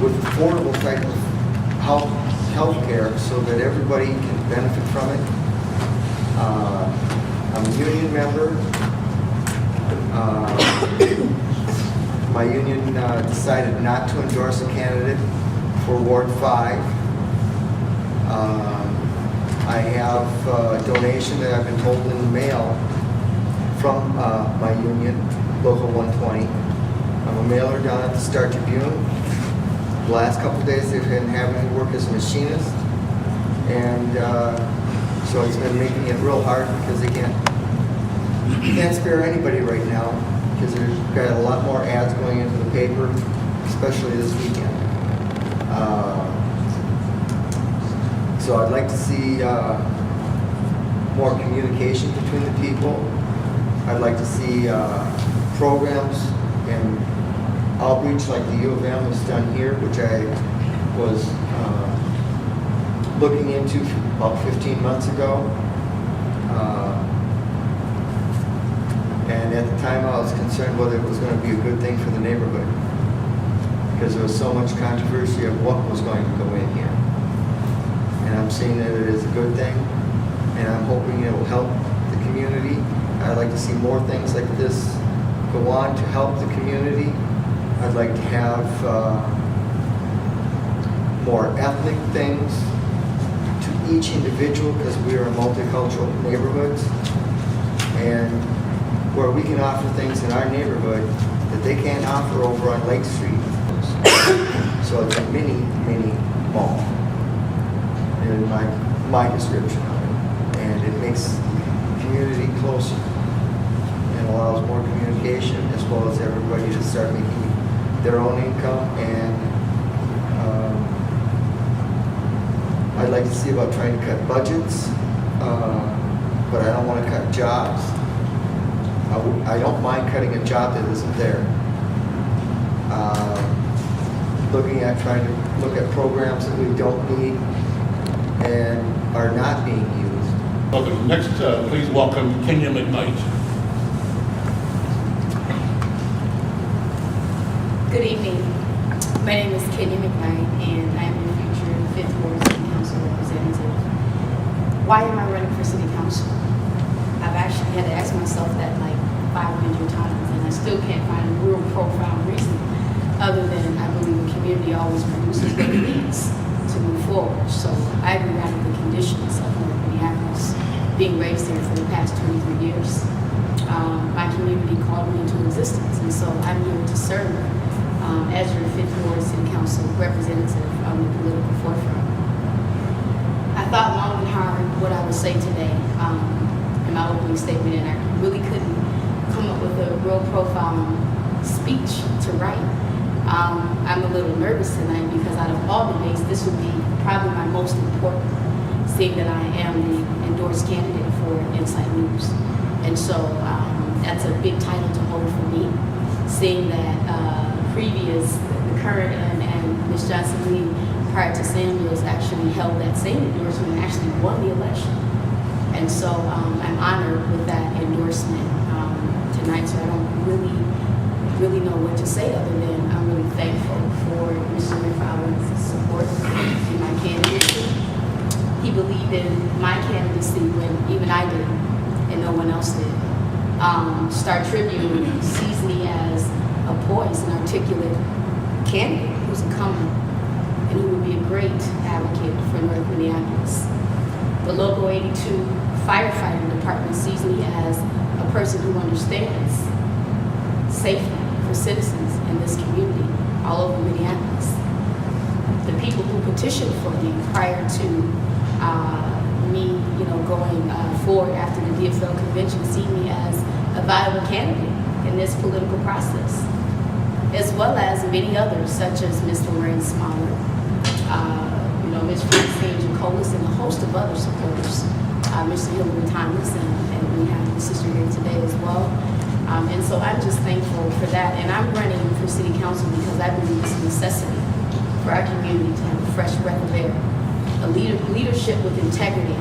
with affordable type of health care so that everybody can benefit from it. I'm a union member. My union decided not to endorse a candidate for Ward 5. I have a donation that I've been told in the mail from my union, Local 120. I'm a mailer down at the Star Tribune. The last couple of days they've been having me work as a machinist, and so it's been making it real hard because they can't spare anybody right now because there's got a lot more ads going into the paper, especially this weekend. So I'd like to see more communication between the people. I'd like to see programs and outreach like the U of M has done here, which I was looking into about 15 months ago. And at the time I was concerned whether it was going to be a good thing for the neighborhood because there was so much controversy of what was going to go in here. And I'm seeing that it is a good thing, and I'm hoping it will help the community. I'd like to see more things like this go on to help the community. I'd like to have more ethnic things to each individual because we are a multicultural neighborhoods, and where we can offer things in our neighborhood that they can't offer over on Lake Street. So it's a mini mall in my description of it, and it makes the community closer and allows more communication as well as everybody to start making their own income. And I'd like to see about trying to cut budgets, but I don't want to cut jobs. I don't mind cutting a job that isn't there. Looking at trying to look at programs that we don't need and are not being used. Okay, next, please welcome Kenya McKnight. Good evening. My name is Kenya McKnight, and I am the future 5th Ward City Council representative. Why am I running for City Council? I've actually had to ask myself that like 500 times, and I still can't find a real profound reason other than I believe the community always produces what it needs to move forward. So I grew out of the conditions of North Minneapolis, being raised there for the past 23 years. My community called me into existence, and so I'm here to serve as your 5th Ward City Council representative on the political forefront. I thought long and hard what I would say today in my opening statement, and I really couldn't come up with a real profound speech to write. I'm a little nervous tonight because out of all debates, this would be probably my most important, seeing that I am the endorsed candidate for Insight News. And so that's a big title to hold for me, seeing that the current and Ms. Johnson Lee prior to Samuels actually held that same endorsement and actually won the election. And so I'm honored with that endorsement tonight, so I don't really know what to say other than I'm really thankful for Mr. McFarlane's support in my candidacy. He believed in my candidacy when even I didn't and no one else did. Star Tribune sees me as a poised and articulate candidate who's incumbent and who would be a great advocate for North Minneapolis. The Local 82 firefighting department sees me as a person who understands safety for citizens in this community all over Minneapolis. The people who petitioned for me prior to me, going forward after the DFL convention see me as a viable candidate in this political process, as well as many others, such as Ms. Lorraine Smaller, Ms. Francine Jacolis, and a host of other supporters, Mr. Hillary Thomas, and we have the sister here today as well. And so I'm just thankful for that. And I'm running for City Council because I believe it's a necessity for our community to have a fresh breath of air, a leadership with integrity,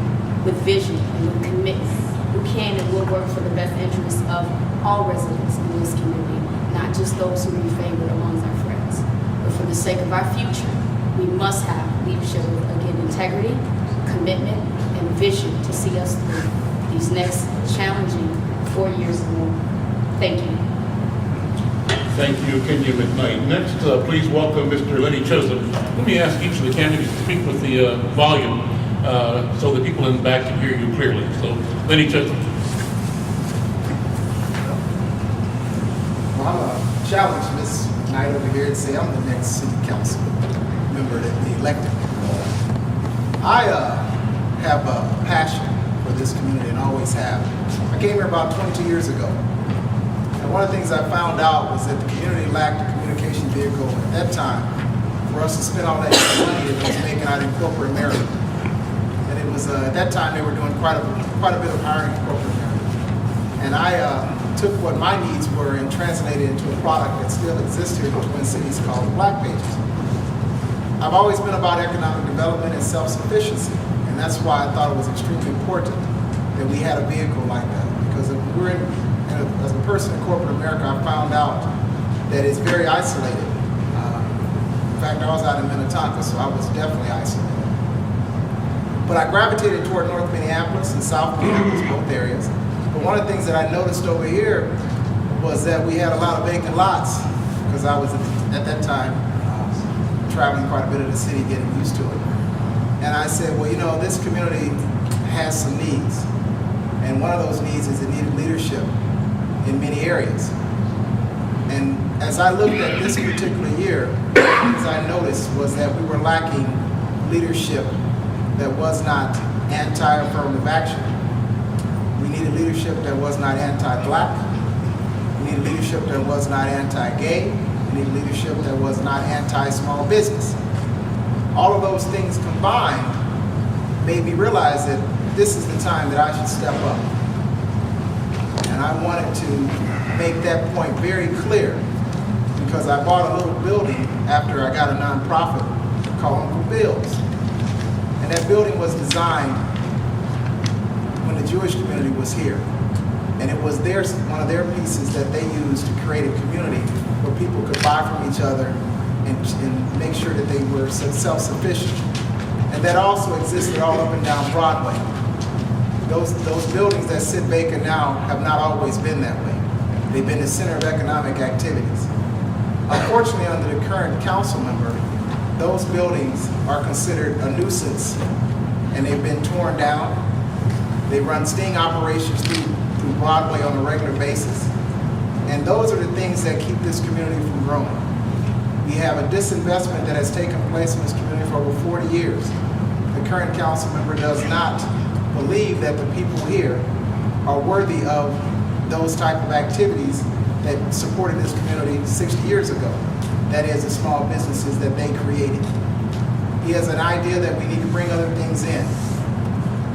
with vision, and with commitment, who can and will work for the best interests of all residents in this community, not just those who we favor amongst our friends, but for the sake of our future, we must have leadership with, again, integrity, commitment, and vision to see us through these next challenging 4 years or more. Thank you. Thank you, Kenya McKnight. Next, please welcome Mr. Lenny Chisholm. Let me ask each of the candidates to speak with the volume so the people in the back can hear you clearly. So, Lenny Chisholm. Well, I'm challenge Ms. Knight over here and say I'm the next city council member that we elected. I have a passion for this community and always have. I came here about 22 years ago. And one of the things I found out was that the community lacked a communication vehicle at that time for us to spend all that money that was making out in corporate America. And it was at that time they were doing quite a bit of hiring in corporate America. And I took what my needs were and translated it into a product that still exists here in the Twin Cities called the Black Pages. I've always been about economic development and self-sufficiency, and that's why I thought it was extremely important that we had a vehicle like that. Because if we're as a person in corporate America, I found out that it's very isolated. In fact, I was out in Minnetonka, so I was definitely isolated. But I gravitated toward North Minneapolis and South Minneapolis, both areas. But one of the things that I noticed over here was that we had a lot of vacant lots, because I was at that time traveling quite a bit of the city, getting used to it. And I said, well, you know, this community has some needs. And one of those needs is it needed leadership in many areas. And as I looked at this particular year, the things I noticed was that we were lacking leadership that was not anti-affirmative action. We needed leadership that was not anti-black. We needed leadership that was not anti-gay. We needed leadership that was not anti-small business. All of those things combined made me realize that this is the time that I should step up. And I wanted to make that point very clear, because I bought a little building after I got a nonprofit called Uncle Bill's. And that building was designed when the Jewish community was here. And it was one of their pieces that they used to create a community where people could buy from each other and make sure that they were self-sufficient. And that also existed all up and down Broadway. Those buildings that sit vacant now have not always been that way. They've been the center of economic activities. Unfortunately, under the current council member, those buildings are considered a nuisance, and they've been torn down. They run sting operations through Broadway on a regular basis. And those are the things that keep this community from growing. We have a disinvestment that has taken place in this community for over 40 years. The current council member does not believe that the people here are worthy of those type of activities that supported this community 60 years ago. That is, the small businesses that they created. He has an idea that we need to bring other things in.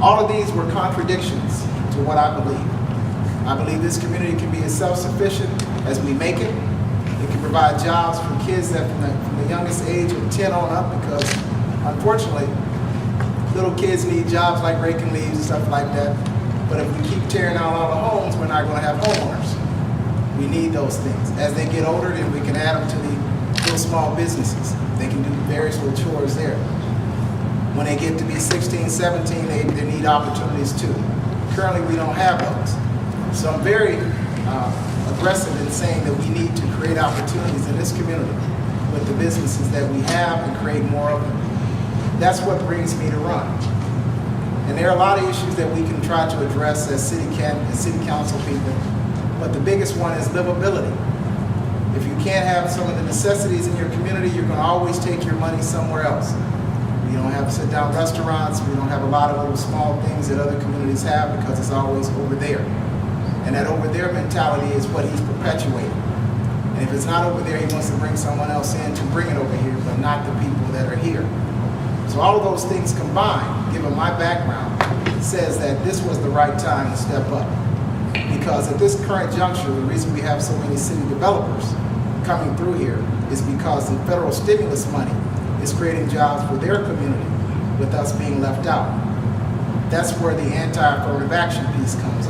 All of these were contradictions to what I believe. I believe this community can be as self-sufficient as we make it. It can provide jobs for kids that from the youngest age of 10 on up, because unfortunately, little kids need jobs like raking leaves and stuff like that. But if we keep tearing down all the homes, we're not going to have homeowners. We need those things. As they get older, then we can add them to the little small businesses. They can do various little chores there. When they get to be 16, 17, they need opportunities too. Currently, we don't have those. So I'm very aggressive in saying that we need to create opportunities in this community with the businesses that we have and create more of them. That's what brings me to run. And there are a lot of issues that we can try to address as city council people, but the biggest one is livability. If you can't have some of the necessities in your community, you're going to always take your money somewhere else. We don't have sit-down restaurants. We don't have a lot of little small things that other communities have, because it's always over there. And that over there mentality is what he's perpetuating. And if it's not over there, he wants to bring someone else in to bring it over here, but not the people that are here. So all of those things combined, given my background, says that this was the right time to step up. Because at this current juncture, the reason we have so many city developers coming through here is because the federal stimulus money is creating jobs for their community, with us being left out. That's where the anti-affirmative action piece comes